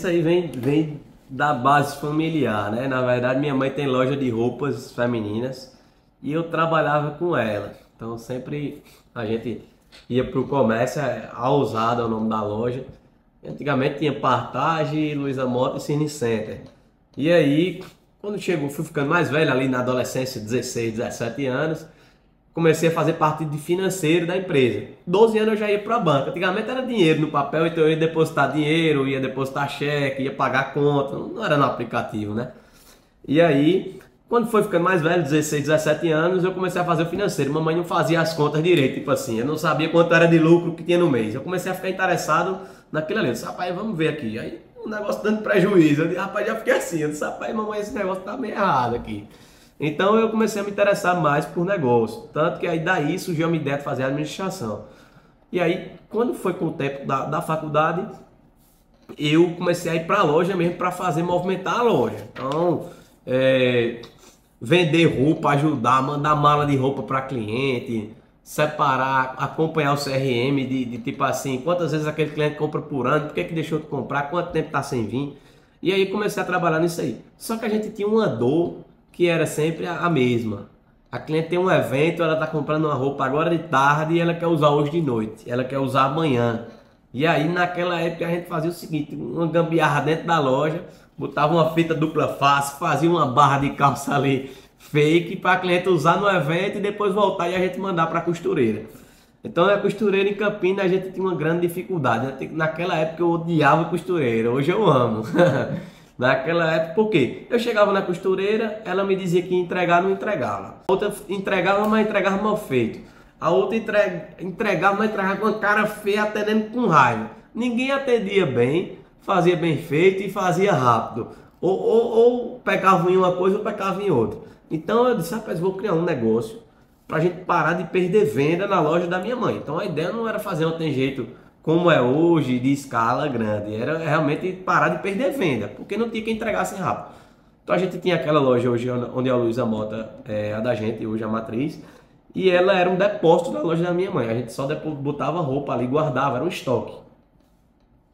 Isso aí vem da base familiar, né? Na verdade, minha mãe tem loja de roupas femininas e eu trabalhava com ela. Então, sempre a gente ia para o comércio, a Ousada é o nome da loja. Antigamente tinha Partage, Luiza Mota e Cine Center. E aí, quando chegou, fui ficando mais velho, ali na adolescência, 16, 17 anos, comecei a fazer parte de financeiro da empresa. 12 anos eu já ia para a banca. Antigamente era dinheiro no papel, então eu ia depositar dinheiro, ia depositar cheque, ia pagar conta, não era no aplicativo, né? E aí, quando foi ficando mais velho, 16, 17 anos, eu comecei a fazer o financeiro. Mamãe não fazia as contas direito, tipo assim, eu não sabia quanto era de lucro que tinha no mês. Eu comecei a ficar interessado naquilo ali. Eu disse, rapaz, vamos ver aqui. Aí o negócio dando prejuízo. Eu disse, rapaz, já fiquei assim. Eu disse, rapaz, mamãe, esse negócio tá meio errado aqui. Então eu comecei a me interessar mais por negócio. Tanto que aí daí surgiu a minha ideia de fazer administração. E aí, quando foi com o tempo da faculdade, eu comecei a ir para a loja mesmo para fazer movimentar a loja. Então, vender roupa, ajudar, mandar mala de roupa para cliente, separar, acompanhar o CRM de tipo assim, quantas vezes aquele cliente compra por ano, por que que deixou de comprar, quanto tempo está sem vir. E aí comecei a trabalhar nisso aí. Só que a gente tinha uma dor que era sempre a mesma. A cliente tem um evento, ela está comprando uma roupa agora de tarde e ela quer usar hoje de noite, ela quer usar amanhã. E aí naquela época a gente fazia o seguinte, uma gambiarra dentro da loja, botava uma fita dupla face, fazia uma barra de calça ali fake para a cliente usar no evento e depois voltar e a gente mandar para a costureira. Então a costureira em Campinas a gente tinha uma grande dificuldade. Naquela época eu odiava costureira, hoje eu amo. Naquela época, por quê? Eu chegava na costureira, ela me dizia que ia entregar, não entregava. A outra entregava, mas entregava mal feito. A outra entregava, mas entregava com uma cara feia, atendendo com raiva. Ninguém atendia bem, fazia bem feito e fazia rápido. Ou pegava em uma coisa ou pegava em outra. Então eu disse, rapaz, vou criar um negócio para a gente parar de perder venda na loja da minha mãe. Então a ideia não era fazer um tem jeito como é hoje, de escala grande, era realmente parar de perder venda, porque não tinha que entregar assim rápido. Então a gente tinha aquela loja hoje onde a Luiza Mota é a da gente, hoje a matriz, e ela era um depósito da loja da minha mãe. A gente só botava roupa ali, guardava, era um estoque.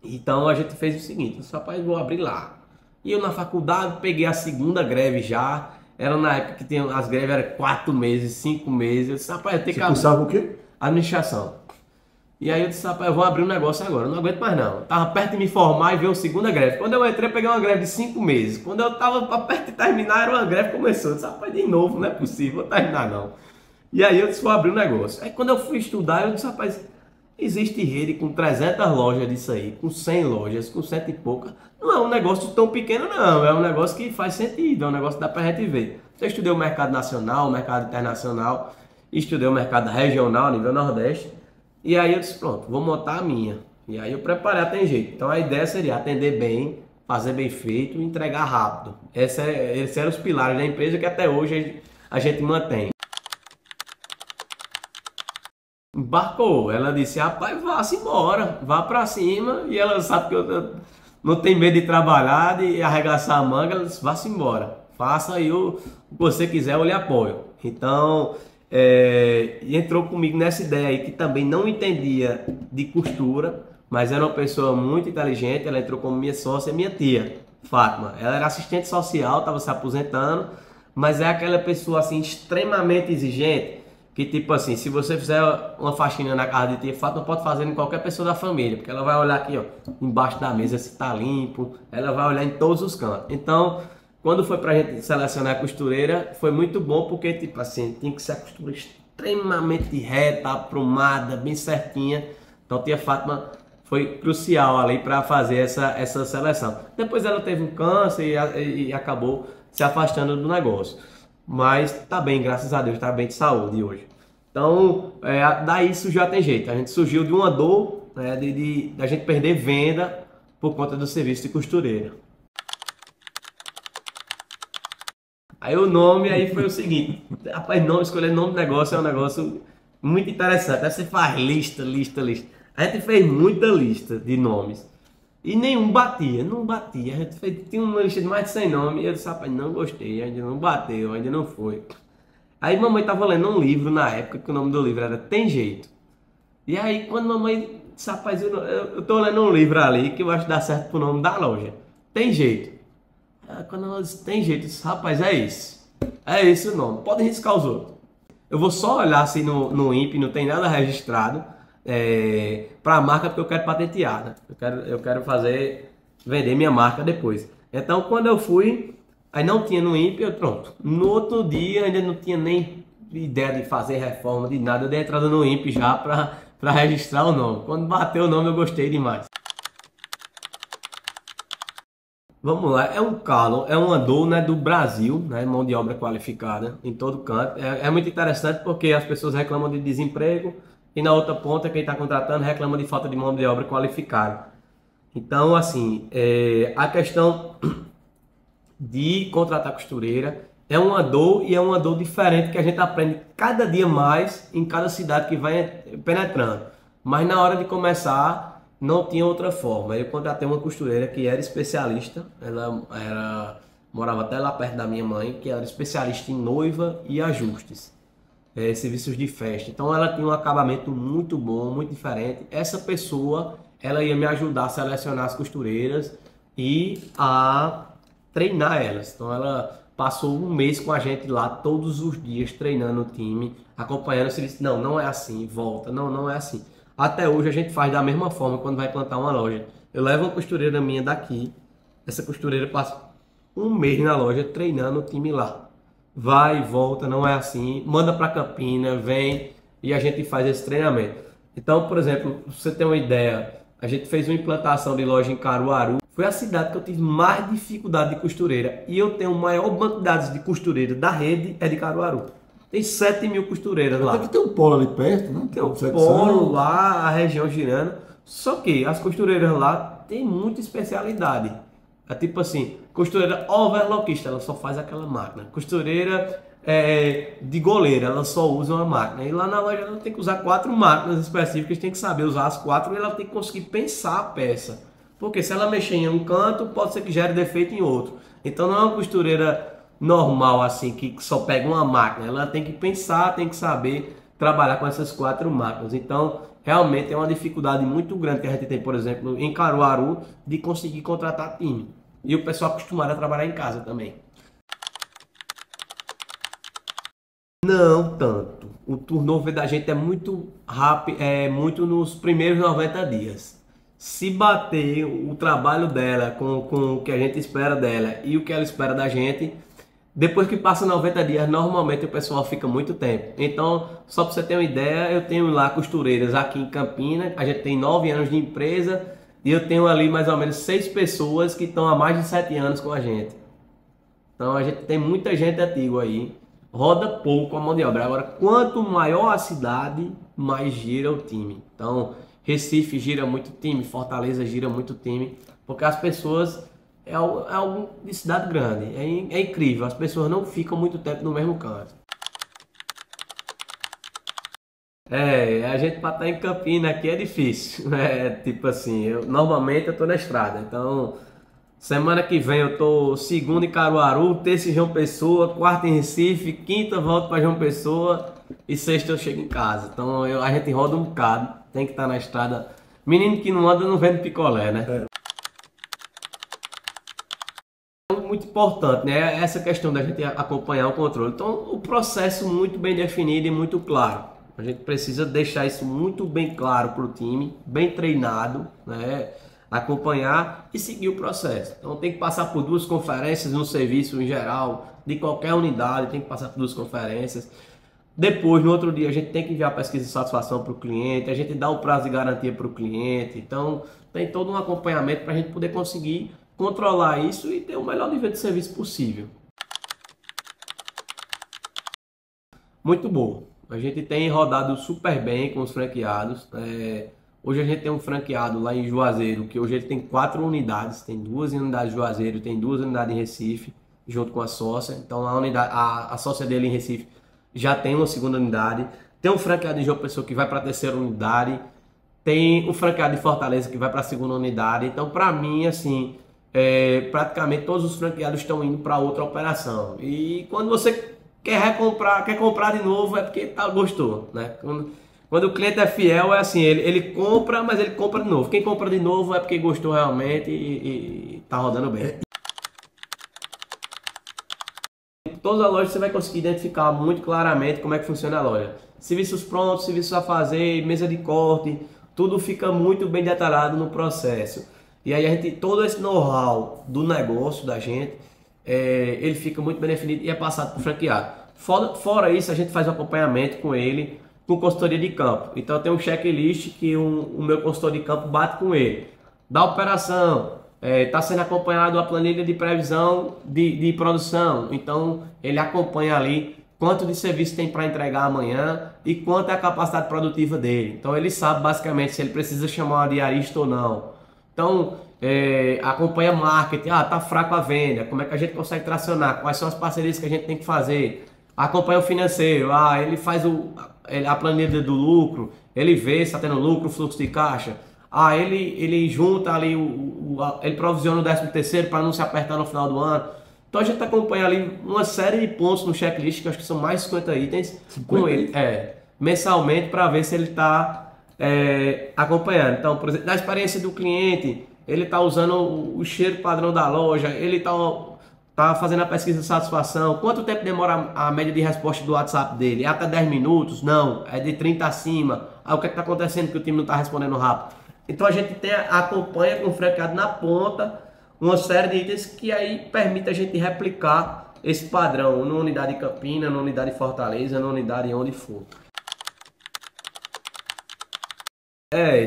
Então a gente fez o seguinte, rapaz, vou abrir lá. E eu na faculdade peguei a segunda greve já, era na época que tinha, as greves eram 4 meses, 5 meses. Eu disse, rapaz, eu tenho que abrir. Você cursava o quê? Administração. E aí eu disse, rapaz, eu vou abrir um negócio agora, eu não aguento mais não. Tava perto de me formar e veio a segunda greve. Quando eu entrei, eu peguei uma greve de 5 meses. Quando eu tava perto de terminar, era uma greve que começou. Eu disse, rapaz, de novo, não é possível, vou terminar não. E aí eu disse, vou abrir um negócio. Aí quando eu fui estudar, eu disse, rapaz, existe rede com 300 lojas disso aí, com 100 lojas, com 100 e poucas. Não é um negócio tão pequeno não, é um negócio que faz sentido, é um negócio que dá pra gente ver. Eu estudei o mercado nacional, o mercado internacional, estudei o mercado regional, nível Nordeste. E aí eu disse, pronto, vou montar a minha. E aí eu preparei, tem jeito. Então a ideia seria atender bem, fazer bem feito e entregar rápido. Esses eram os pilares da empresa que até hoje a gente mantém. Embarcou, ela disse, rapaz, vá-se embora, vá pra cima. E ela sabe que eu não tenho medo de trabalhar, de arregaçar a manga. Ela disse, vá-se embora, faça aí o que você quiser, eu lhe apoio. Então... entrou comigo nessa ideia aí que também não entendia de costura, mas era uma pessoa muito inteligente. Ela entrou como minha sócia, minha tia Fátima. Ela era assistente social, estava se aposentando, mas é aquela pessoa assim extremamente exigente que tipo assim, se você fizer uma faxina na casa de tia Fátima, pode fazer em qualquer pessoa da família, porque ela vai olhar aqui, ó, embaixo da mesa se tá limpo, ela vai olhar em todos os cantos. Então quando foi pra gente selecionar a costureira, foi muito bom, porque tipo assim, tinha que ser a costura extremamente reta, aprumada, bem certinha. Então tia Fátima foi crucial ali para fazer essa seleção. Depois ela teve um câncer e acabou se afastando do negócio. Mas tá bem, graças a Deus, tá bem de saúde hoje. Então, daí isso já tem jeito. A gente surgiu de uma dor, né, da gente perder venda por conta do serviço de costureira. Aí o nome aí foi o seguinte, rapaz, escolher nome do negócio é um negócio muito interessante. Aí você faz lista. A gente fez muita lista de nomes e nenhum batia, não batia. A gente tinha uma lista de mais de 100 nomes e eu disse, rapaz, não gostei, ainda não bateu, ainda não foi. Aí mamãe tava lendo um livro na época que o nome do livro era Tem Jeito. E aí quando mamãe Disse, rapaz, eu tô lendo um livro ali que eu acho que dá certo pro nome da loja. Tem jeito. Quando ela disse, tem jeito, eu disse, rapaz, é isso. É esse o nome. Pode riscar os outros. Eu vou só olhar assim no INPE, não tem nada registrado para a marca, porque eu quero patentear, né? Eu quero vender minha marca depois. Então, quando eu fui, aí não tinha no INPE, pronto. No outro dia, ainda não tinha nem ideia de fazer reforma, de nada. Eu dei entrada no INPE já para registrar o nome. Quando bateu o nome, eu gostei demais. Vamos lá, é um calo, é uma dor, né, do Brasil, né, mão de obra qualificada em todo canto. É muito interessante porque as pessoas reclamam de desemprego e na outra ponta quem está contratando reclama de falta de mão de obra qualificada. Então, assim, a questão de contratar costureira é uma dor e é uma dor diferente que a gente aprende cada dia mais em cada cidade que vai penetrando. Mas na hora de começar não tinha outra forma. Eu contratei uma costureira que era especialista, morava até lá perto da minha mãe, que era especialista em noiva e ajustes, serviços de festa. Então ela tinha um acabamento muito bom, muito diferente. Essa pessoa, ela ia me ajudar a selecionar as costureiras e a treinar elas. Então ela passou um mês com a gente lá todos os dias treinando o time, acompanhando. Se disse, não, não é assim, volta, não, não é assim. Até hoje a gente faz da mesma forma quando vai plantar uma loja. Eu levo uma costureira minha daqui, essa costureira passa um mês na loja treinando o time lá. Vai, volta, não é assim, manda para Campina, vem e a gente faz esse treinamento. Então, por exemplo, pra você ter uma ideia, a gente fez uma implantação de loja em Caruaru. Foi a cidade que eu tive mais dificuldade de costureira. E eu tenho o maior banco de dados de costureira da rede, é de Caruaru. Tem 7.000 costureiras lá. Até que tem um polo ali perto, né? Tem um polo lá, a região girando. Só que as costureiras lá tem muita especialidade. É tipo assim, costureira overlockista, ela só faz aquela máquina. Costureira de goleira, ela só usa uma máquina. E lá na loja ela tem que usar 4 máquinas específicas, tem que saber usar as 4 e ela tem que conseguir pensar a peça. Porque se ela mexer em um canto, pode ser que gere defeito em outro. Então não é uma costureira normal assim, que só pega uma máquina. Ela tem que pensar, tem que saber trabalhar com essas 4 máquinas. Então realmente é uma dificuldade muito grande que a gente tem, por exemplo, em Caruaru, de conseguir contratar time. E o pessoal acostumado a trabalhar em casa também. Não tanto. O turnover da gente é muito rápido, muito nos primeiros 90 dias. Se bater o trabalho dela com o que a gente espera dela e o que ela espera da gente, depois que passa 90 dias, normalmente o pessoal fica muito tempo. Então, só para você ter uma ideia, eu tenho lá costureiras aqui em Campina, a gente tem 9 anos de empresa e eu tenho ali mais ou menos 6 pessoas que estão há mais de 7 anos com a gente. Então a gente tem muita gente ativa aí, roda pouco a mão de obra. Agora, quanto maior a cidade, mais gira o time. Então, Recife gira muito time, Fortaleza gira muito time, porque as pessoas... É algo de cidade grande, é incrível, as pessoas não ficam muito tempo no mesmo canto. A gente para estar em Campina aqui é difícil, tipo assim, normalmente eu tô na estrada, então semana que vem eu tô segunda em Caruaru, terça em João Pessoa, quarta em Recife, quinta volto para João Pessoa e sexta eu chego em casa. Então a gente roda um bocado, tem que estar na estrada. Menino que não anda não vende picolé, né? Muito importante, né? Essa questão da gente acompanhar o controle. Então, o processo muito bem definido e muito claro. A gente precisa deixar isso muito bem claro para o time, bem treinado, né? Acompanhar e seguir o processo. Então, tem que passar por 2 conferências no serviço em geral, de qualquer unidade, tem que passar por 2 conferências. Depois, no outro dia, a gente tem que enviar a pesquisa de satisfação para o cliente, a gente dá o prazo de garantia para o cliente. Então, tem todo um acompanhamento para a gente poder conseguir controlar isso e ter o melhor nível de serviço possível. Muito bom. A gente tem rodado super bem com os franqueados. Hoje a gente tem um franqueado lá em Juazeiro, que hoje ele tem 4 unidades. Tem 2 unidades em Juazeiro, tem 2 unidades em Recife, junto com a sócia. Então a sócia dele em Recife já tem uma 2ª unidade. Tem um franqueado em João Pessoa que vai para a 3ª unidade. Tem o franqueado de Fortaleza que vai para a 2ª unidade. Então, para mim, assim... praticamente todos os franqueados estão indo para outra operação. E quando você quer comprar de novo é porque gostou, né? Quando o cliente é fiel, é assim, ele compra, mas ele compra de novo. Quem compra de novo é porque gostou realmente e tá rodando bem. Todas as lojas você vai conseguir identificar muito claramente como é que funciona a loja. Serviços prontos, serviços a fazer, mesa de corte, tudo fica muito bem detalhado no processo. E aí a gente, todo esse know-how do negócio da gente, ele fica muito bem definido e é passado para o franqueado. Fora isso, a gente faz um acompanhamento com ele, com consultoria de campo. Então tem um checklist que o meu consultor de campo bate com ele. Da operação, está sendo acompanhado a planilha de previsão de produção. Então ele acompanha ali quanto de serviço tem para entregar amanhã e quanto é a capacidade produtiva dele. Então ele sabe basicamente se ele precisa chamar uma diarista ou não. Então acompanha marketing, tá fraco a venda, como é que a gente consegue tracionar, quais são as parcerias que a gente tem que fazer. Acompanha o financeiro, ele faz a planilha do lucro, ele vê se está tendo lucro, fluxo de caixa. Ele junta ali, ele provisiona o 13º para não se apertar no final do ano. Então a gente acompanha ali uma série de pontos no checklist, que eu acho que são mais de 50 itens, 50? Com ele, mensalmente, para ver se ele está acompanhando. Então, por exemplo, na experiência do cliente, ele está usando o cheiro padrão da loja, ele está fazendo a pesquisa de satisfação. Quanto tempo demora a média de resposta do WhatsApp dele? É até 10 minutos? Não, é de 30 acima. O que está acontecendo que o time não está respondendo rápido? Então a gente acompanha com o franqueado na ponta uma série de itens que aí permite a gente replicar esse padrão na unidade de Campina, na unidade de Fortaleza, na unidade onde for.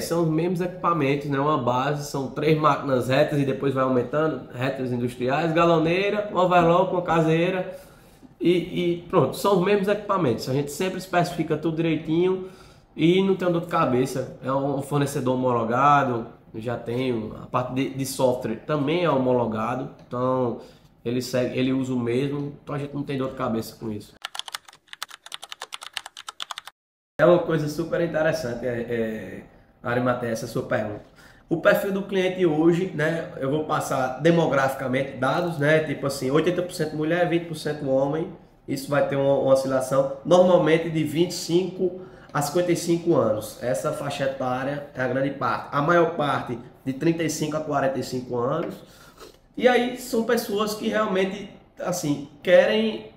São os mesmos equipamentos, né? Uma base, são 3 máquinas retas e depois vai aumentando, retas industriais, galoneira, overlock, uma caseira e pronto, são os mesmos equipamentos. A gente sempre especifica tudo direitinho e não tem dor de cabeça. É um fornecedor homologado, já tenho a parte de software também é homologado, então ele usa o mesmo, então a gente não tem dor de cabeça com isso. É uma coisa super interessante, Arimatea, essa sua pergunta. O perfil do cliente hoje, né, eu vou passar demograficamente dados, né, tipo assim, 80% mulher, 20% homem, isso vai ter uma oscilação, normalmente de 25 a 55 anos. Essa faixa etária é a grande parte. A maior parte de 35 a 45 anos. E aí são pessoas que realmente, assim, querem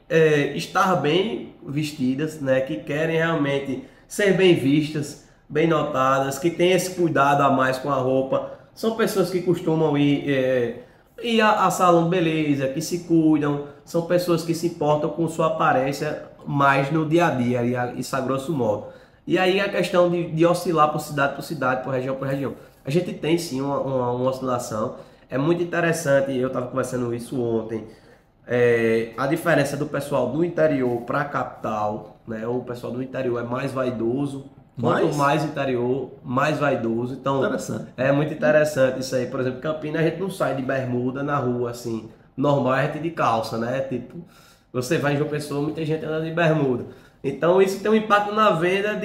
estar bem vestidas, né, que querem realmente ser bem vistas, bem notadas, que tem esse cuidado a mais com a roupa. São pessoas que costumam ir a salão de beleza, que se cuidam, são pessoas que se importam com sua aparência mais no dia a dia, isso a grosso modo. E aí a questão de oscilar por cidade, por região por região. A gente tem sim uma oscilação, é muito interessante, eu estava conversando isso ontem, a diferença do pessoal do interior para a capital, né? O pessoal do interior é mais vaidoso, quanto mais interior, mais vaidoso. Então é muito interessante isso aí. Por exemplo, Campina a gente não sai de bermuda na rua assim, normal é a gente de calça, né? Tipo, você vai em João Pessoa, muita gente anda de bermuda. Então isso tem um impacto na venda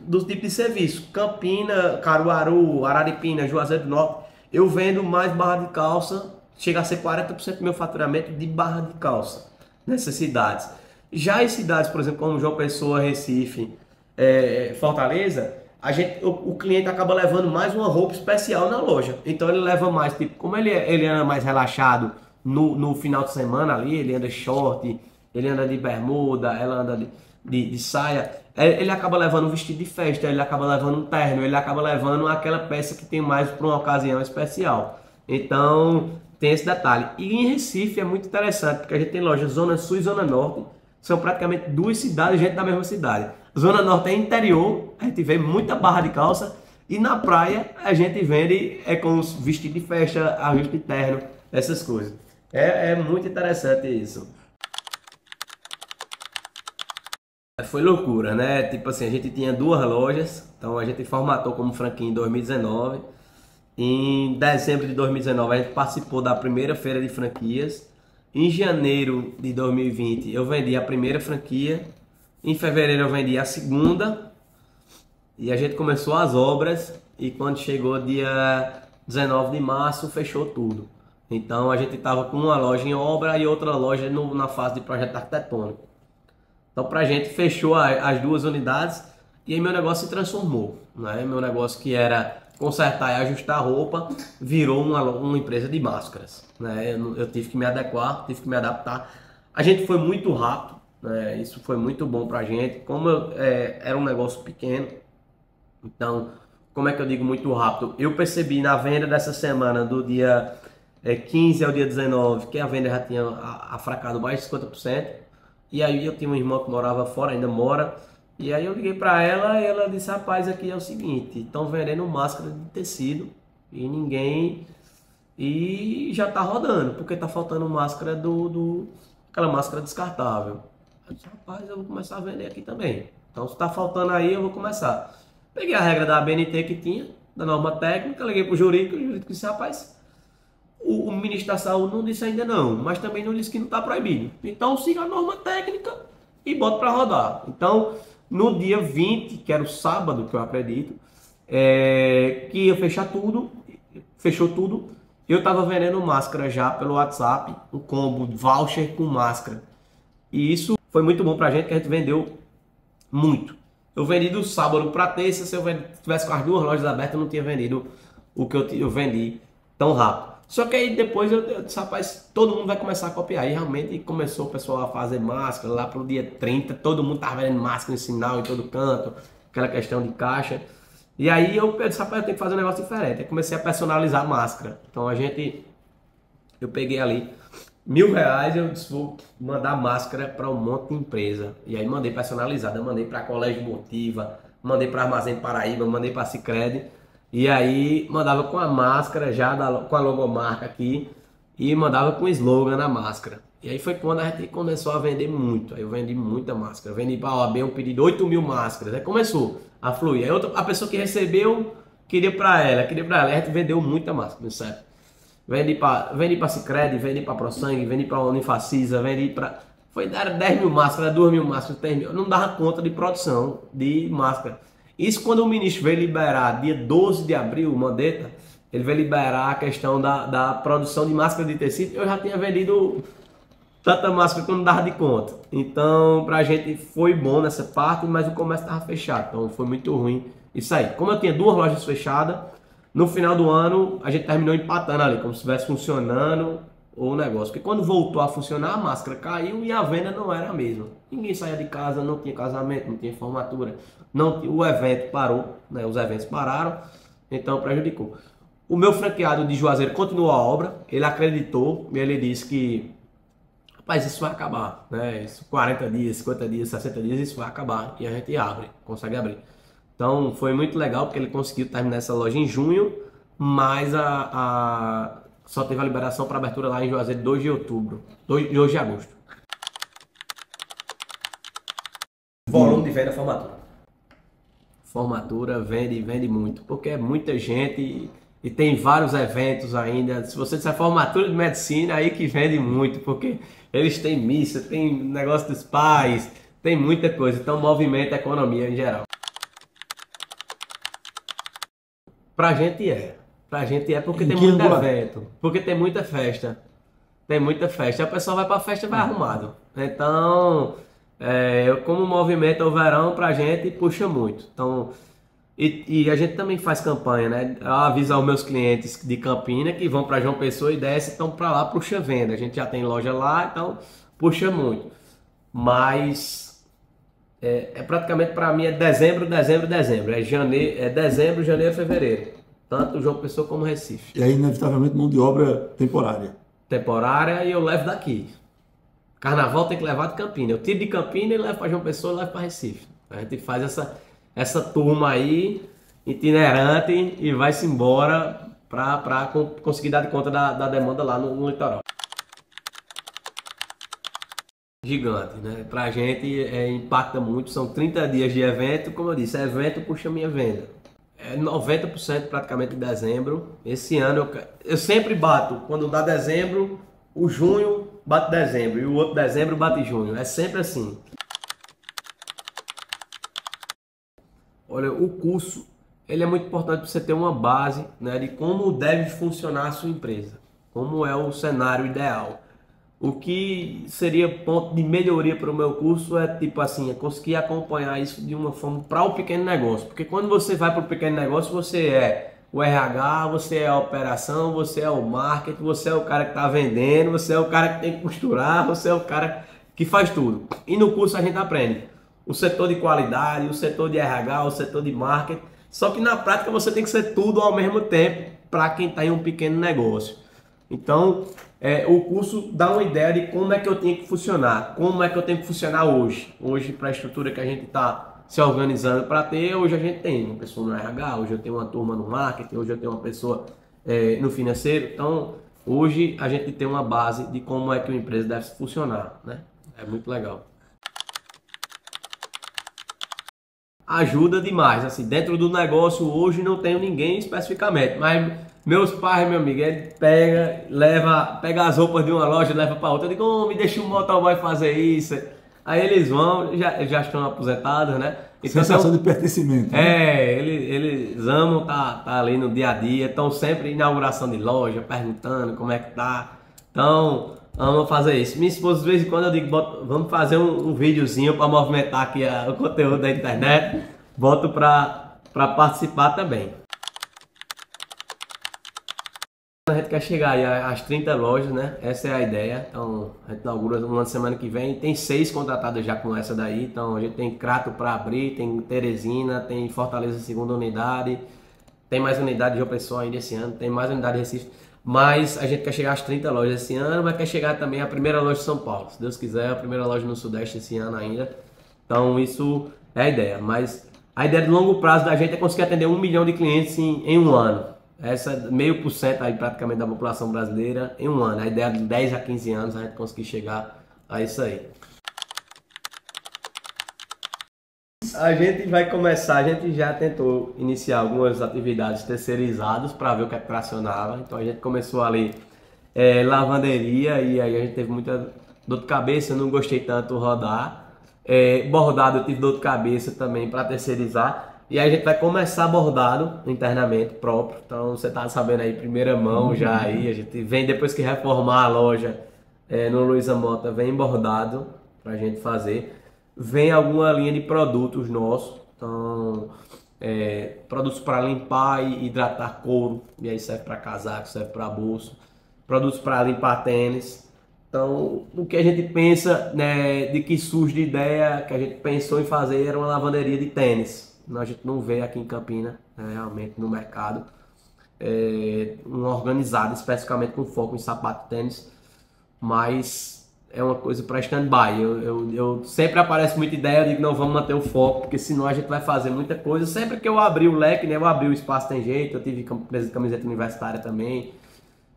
dos tipos de serviço. Campina, Caruaru, Araripina, Juazeiro do Norte, eu vendo mais barra de calça, chega a ser 40% do meu faturamento de barra de calça nessas cidades. Já em cidades, por exemplo, como João Pessoa, Recife, Fortaleza, o cliente acaba levando mais uma roupa especial na loja. Então ele leva mais, tipo, como ele anda mais relaxado no final de semana ali, ele anda short, ele anda de bermuda, ela anda de saia, ele acaba levando um vestido de festa, ele acaba levando um terno, ele acaba levando aquela peça que tem mais para uma ocasião especial. Então tem esse detalhe. E em Recife é muito interessante, porque a gente tem lojas Zona Sul e Zona Norte, são praticamente duas cidades dentro da mesma cidade. Zona Norte é interior, a gente vê muita barra de calça, e na praia a gente vende com os vestidos de festa, ajuste de terno, essas coisas. É muito interessante isso. Foi loucura, né? Tipo assim, a gente tinha 2 lojas, então a gente formatou como franquia em 2019. Em dezembro de 2019 a gente participou da primeira feira de franquias. Em janeiro de 2020 eu vendi a primeira franquia. Em fevereiro eu vendi a segunda. E a gente começou as obras e quando chegou dia 19 de março fechou tudo. Então a gente estava com uma loja em obra e outra loja na fase de projeto arquitetônico. Então, para a gente, fechou as 2 unidades E aí meu negócio se transformou, né? Meu negócio que era consertar e ajustar roupa virou uma empresa de máscaras, né? Eu tive que me adequar, tive que me adaptar. A gente foi muito rápido, né? Isso foi muito bom pra gente. Como era um negócio pequeno, então, como é que eu digo muito rápido? Eu percebi na venda dessa semana, do dia 15 ao dia 19, que a venda já tinha afracado mais de 50%. E aí eu tinha uma irmã que morava fora, ainda mora. E aí eu liguei para ela e ela disse, rapaz, aqui é o seguinte, estão vendendo máscara de tecido e ninguém... E já tá rodando, porque tá faltando máscara aquela máscara descartável. Eu disse, rapaz, eu vou começar a vender aqui também. Então se tá faltando aí, eu vou começar. Peguei a regra da ABNT que tinha, da norma técnica, liguei pro jurídico, o jurídico disse, rapaz, o ministro da Saúde não disse ainda não, mas também não disse que não está proibido. Então siga a norma técnica e bota para rodar. Então, no dia 20, que era o sábado, que eu acredito, que ia fechar tudo, fechou tudo. Eu estava vendendo máscara já pelo WhatsApp, um combo voucher com máscara. E isso foi muito bom para a gente, que a gente vendeu muito. Eu vendi do sábado para terça, se eu tivesse com as duas lojas abertas, eu não tinha vendido o que eu vendi tão rápido. Só que aí depois eu disse, rapaz, todo mundo vai começar a copiar. E realmente começou o pessoal a fazer máscara lá pro dia 30, todo mundo tava vendendo máscara em sinal em todo canto, aquela questão de caixa. E aí eu disse, rapaz, eu tenho que fazer um negócio diferente. Eu comecei a personalizar a máscara. Então eu peguei ali R$ 1.000, eu disse, vou mandar máscara para um monte de empresa. E aí mandei personalizada, mandei para Colégio Motiva, mandei para Armazém Paraíba, mandei para Sicredi. E aí mandava com a máscara já, com a logomarca aqui, e mandava com o slogan na máscara. E aí foi quando a gente começou a vender muito. Aí eu vendi muita máscara. Eu vendi para a OAB um pedido de 8.000 máscaras. Aí começou a fluir. Aí a pessoa que recebeu queria para ela. A gente vendeu muita máscara, certo? Vendi para Sicredi, vendi para ProSangue, vendi para Unifacisa, vendi para... Era 10.000 máscaras, 2.000 máscaras, 3.000. Eu não dava conta de produção de máscara. Isso quando o ministro veio liberar, dia 12 de abril, Mandetta, ele veio liberar a questão da produção de máscara de tecido. Eu já tinha vendido tanta máscara que eu não dava de conta. Então, pra gente foi bom nessa parte, mas o comércio estava fechado. Então, foi muito ruim isso aí. Como eu tinha duas lojas fechadas, no final do ano, a gente terminou empatando ali, como se estivesse funcionando o negócio. Porque quando voltou a funcionar, a máscara caiu e a venda não era a mesma. Ninguém saía de casa, não tinha casamento, não tinha formatura. O evento parou, né? Os eventos pararam, então prejudicou. O meu franqueado de Juazeiro continuou a obra, ele acreditou, ele disse que, rapaz, isso vai acabar, né? Isso, 40 dias, 50 dias, 60 dias, isso vai acabar e a gente abre, consegue abrir. Então foi muito legal porque ele conseguiu terminar essa loja em junho, mas só teve a liberação para abertura lá em Juazeiro 2 de outubro, 2 de agosto. Volume de venda, formatura. Formatura vende muito, porque é muita gente e tem vários eventos ainda. Se você disser formatura de medicina, aí que vende muito, porque eles têm missa, tem negócio dos pais, tem muita coisa, então movimenta a economia em geral. Pra gente é porque tem muito evento, porque tem muita festa, aí o pessoal vai pra festa e vai arrumado. Então, como movimenta o verão, pra gente puxa muito. Então, e a gente também faz campanha, né? Eu aviso aos meus clientes de Campina que vão para João Pessoa e desce, então para lá puxa venda. A gente já tem loja lá, então puxa muito. Mas praticamente para mim é dezembro. É dezembro, janeiro, fevereiro. Tanto João Pessoa como Recife. E aí, inevitavelmente, mão de obra temporária. Temporária e eu levo daqui. Carnaval tem que levar de Campina. Eu tiro de Campina e levo para João Pessoa e levo para Recife. A gente faz essa turma aí, itinerante, e vai-se embora para conseguir dar de conta da demanda lá no litoral. Gigante, né? Pra gente impacta muito, são 30 dias de evento, como eu disse, evento puxa minha venda. 90% praticamente de dezembro. Esse ano eu sempre bato, quando dá dezembro, o junho bate dezembro e o outro dezembro bate junho. É sempre assim. Olha, o curso ele é muito importante para você ter uma base, né, de como deve funcionar a sua empresa, como é o cenário ideal. O que seria ponto de melhoria para o meu curso é tipo assim, é conseguir acompanhar isso de uma forma para o pequeno negócio. Porque quando você vai para o pequeno negócio, você é o RH, você é a operação, você é o marketing, você é o cara que está vendendo, você é o cara que tem que costurar, você é o cara que faz tudo. E no curso a gente aprende o setor de qualidade, o setor de RH, o setor de marketing. Só que na prática você tem que ser tudo ao mesmo tempo para quem está em um pequeno negócio. Então, o curso dá uma ideia de como é que eu tenho que funcionar, como é que eu tenho que funcionar hoje. Hoje, para a estrutura que a gente está se organizando para ter, hoje a gente tem uma pessoa no RH, hoje eu tenho uma turma no marketing, hoje eu tenho uma pessoa no financeiro. Então, hoje a gente tem uma base de como é que uma empresa deve funcionar, né? É muito legal. Ajuda demais, assim, dentro do negócio hoje não tenho ninguém especificamente, mas meus pais, meu amigo, ele pega as roupas de uma loja e leva para outra. Eu digo, oh, me deixa o motoboy fazer isso. Aí eles vão, já estão aposentados, né? Então, sensação de pertencimento. Né? Eles amam tá ali no dia a dia, estão sempre em inauguração de loja, perguntando como é que tá. Então, amam fazer isso. Minha esposa, de vez em quando, eu digo, vamos fazer um videozinho para movimentar aqui o conteúdo da internet. Boto para participar também. A gente quer chegar aí às 30 lojas, né? Essa é a ideia. Então, a gente inaugura uma semana que vem. Tem 6 contratadas já com essa daí. Então, a gente tem Crato para abrir, tem Teresina, tem Fortaleza segunda unidade. Tem mais unidade de João Pessoa ainda esse ano. Tem mais unidade de Recife. Mas a gente quer chegar às 30 lojas esse ano. Mas quer chegar também à primeira loja de São Paulo. Se Deus quiser, a primeira loja no Sudeste esse ano ainda. Então, isso é a ideia. Mas a ideia de longo prazo da gente é conseguir atender 1 milhão de clientes em um ano. Essa é meio por cento aí praticamente da população brasileira em um ano. A ideia de 10 a 15 anos a gente conseguir chegar a isso aí. A gente vai começar, a gente já tentou iniciar algumas atividades terceirizadas para ver o que tracionava. Então a gente começou ali lavanderia e aí a gente teve muita dor de cabeça, eu não gostei tanto rodar. Bordado eu tive dor de cabeça também para terceirizar. E aí a gente vai começar bordado internamente próprio. Então você tá sabendo aí, primeira mão já aí. A gente vem depois que reformar a loja no Luiza Mota, vem bordado pra gente fazer. Vem alguma linha de produtos nossos. Então, produtos para limpar e hidratar couro. E aí serve para casaco, serve para bolso. Produtos para limpar tênis. Então, o que a gente pensa, né, de que surge de ideia, que a gente pensou em fazer era uma lavanderia de tênis. A gente não vê aqui em Campinas, realmente no mercado, um organizado especificamente com foco em sapato e tênis, mas é uma coisa para stand-by. Eu sempre aparece muita ideia, eu digo não, vamos manter o foco, porque senão a gente vai fazer muita coisa. Sempre que eu abri o leque, né, eu abri o espaço Tem Jeito, eu tive empresa de camiseta universitária também,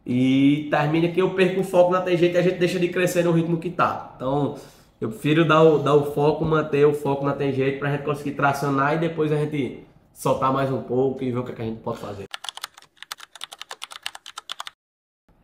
e termina que eu perco o foco na Tem Jeito e a gente deixa de crescer no ritmo que tá. Então, eu prefiro dar o foco, manter o foco na Tem Jeito para a gente conseguir tracionar e depois a gente soltar mais um pouco e ver o que a gente pode fazer.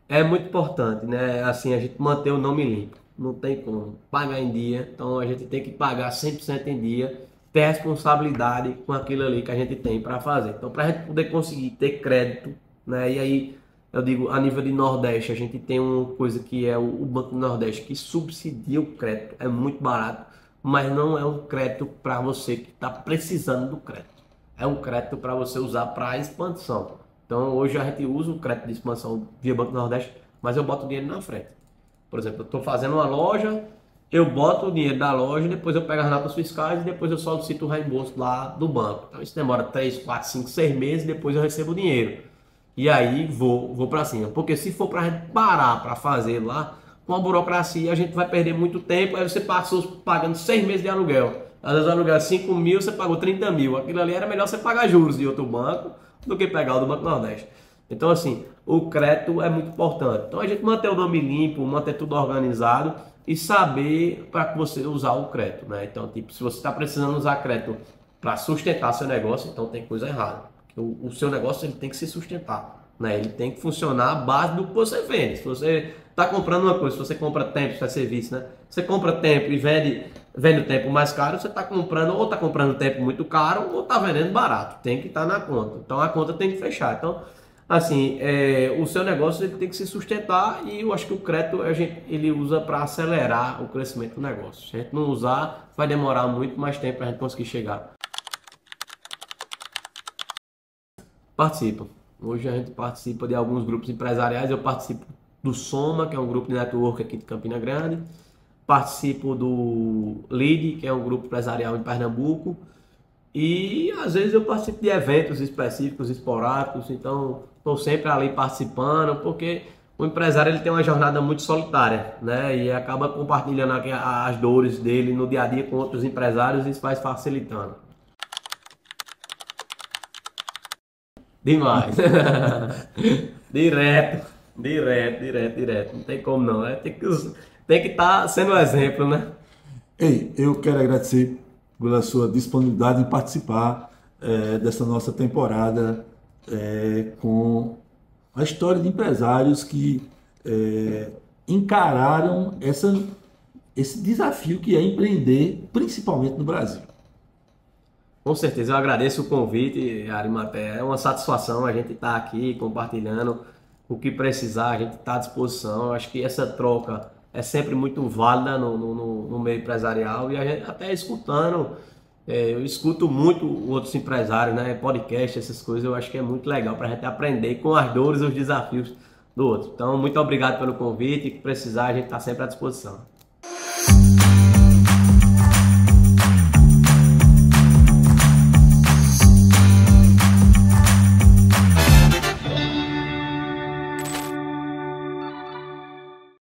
É muito importante, né? Assim, a gente manter o nome limpo. Não tem como pagar em dia, então a gente tem que pagar 100% em dia, ter responsabilidade com aquilo ali que a gente tem para fazer. Então, para a gente poder conseguir ter crédito, né? E aí, eu digo, a nível de Nordeste, a gente tem uma coisa que é o Banco do Nordeste, que subsidia o crédito, é muito barato, mas não é um crédito para você que está precisando do crédito. É um crédito para você usar para expansão. Então, hoje a gente usa o crédito de expansão via Banco do Nordeste, mas eu boto o dinheiro na frente. Por exemplo, eu estou fazendo uma loja, eu boto o dinheiro da loja, depois eu pego as notas fiscais e depois eu solicito o reembolso lá do banco. Então, isso demora 3, 4, 5, 6 meses, depois eu recebo o dinheiro. E aí vou para cima, porque se for para a gente parar para fazer lá, com a burocracia a gente vai perder muito tempo, aí você passou pagando 6 meses de aluguel, às vezes o aluguel é 5 mil, você pagou 30 mil, aquilo ali era melhor você pagar juros de outro banco do que pegar o do Banco Nordeste. Então assim, o crédito é muito importante, então a gente manter o nome limpo, manter tudo organizado e saber para você usar o crédito, né? Então tipo, se você está precisando usar crédito para sustentar seu negócio, então tem coisa errada. O seu negócio ele tem que se sustentar, né? Ele tem que funcionar à base do que você vende. Se você está comprando uma coisa, se você compra tempo, se é serviço, né? Você compra tempo e vende o tempo mais caro, você está comprando ou está comprando tempo muito caro ou está vendendo barato. Tem que estar na conta. Então a conta tem que fechar. Então Assim, o seu negócio ele tem que se sustentar e eu acho que o crédito ele usa para acelerar o crescimento do negócio. Se a gente não usar, vai demorar muito mais tempo para a gente conseguir chegar. Participa. Hoje a gente participa de alguns grupos empresariais. Eu participo do Soma, que é um grupo de network aqui de Campina Grande. Participo do LEAD, que é um grupo empresarial em Pernambuco. E às vezes eu participo de eventos específicos, esporádicos. Então estou sempre ali participando, porque o empresário ele tem uma jornada muito solitária, né? E acaba compartilhando aqui as dores dele no dia a dia com outros empresários e isso vai facilitando. Demais. Direto, direto. Não tem como não. Tem que estar sendo um exemplo, né? Ei, eu quero agradecer pela sua disponibilidade em participar dessa nossa temporada com a história de empresários que encararam esse desafio que é empreender, principalmente no Brasil. Com certeza, eu agradeço o convite, Arimaté. É uma satisfação a gente estar aqui compartilhando o que precisar, a gente está à disposição. Eu acho que essa troca é sempre muito válida no meio empresarial e a gente até escutando, eu escuto muito outros empresários, né? Podcast, essas coisas, eu acho que é muito legal para a gente aprender com as dores e os desafios do outro. Então, muito obrigado pelo convite e que precisar, a gente está sempre à disposição.